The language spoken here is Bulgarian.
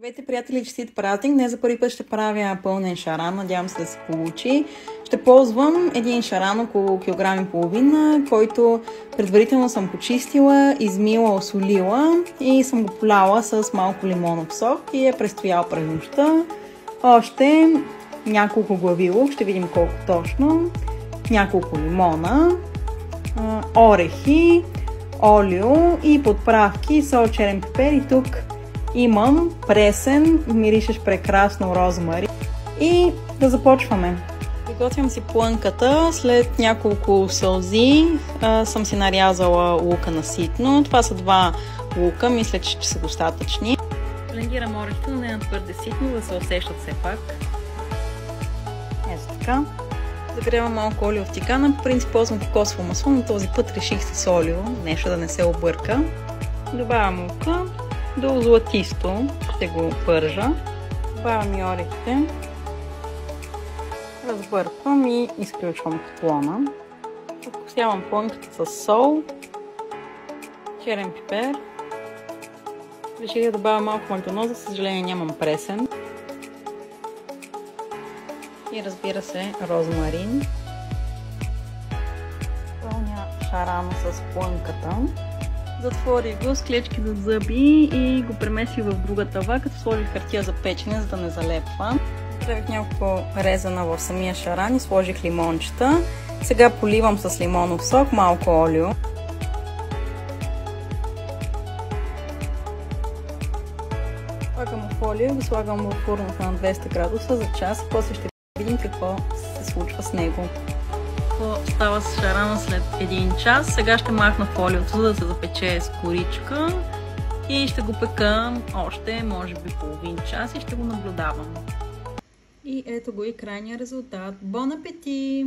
Здравейте, приятели, честит празник! Днес за първи път ще правя пълнен шаран, надявам се да се получи. Ще ползвам един шаран около килограм и половина, който предварително съм почистила, измила, осолила и съм го поляла с малко лимонов сок и е престоял през нощта. Още няколко глави лук, ще видим колко точно, няколко лимона, орехи, олио и подправки, сол, черен пипер и тук имам пресен, миришеш прекрасно розмари. И да започваме. Приготвям си плънката. След няколко сълзи съм си нарязала лука на ситно. Това са 2 лука, мисля, че са достатъчни. Блендирам орехите, но не на твърде ситно, да се усещат все пак. Ето така. Загрявам малко олио в тикана. По принцип ползвам кокосово масло, но този път реших с олио, нещо да не се обърка. Добавям лука. До златисто ще го пържа. Добавям и орехите. Разбърквам и изключвам клона. Откусявам плънката с сол, черен пипер. Реших да добавя малко мальтоно, за съжаление нямам пресен. И разбира се, розмарин. Пълня шарана с плънката. Затворих го с клечки за зъби и го преместих в друга тава, като сложих хартия за печене, за да не залепва. Правих няколко резана в самия шаран и сложих лимончета. Сега поливам с лимонов сок, малко олио. Слагам в олио и го слагам в фурната на 200 градуса за час и после ще видим какво се случва с него. Става с шарана след 1 час. Сега ще махна фолиото, за да се запече с коричка и ще го пека още, може би, половин час и ще го наблюдавам. И ето го и крайния резултат. Бон апети!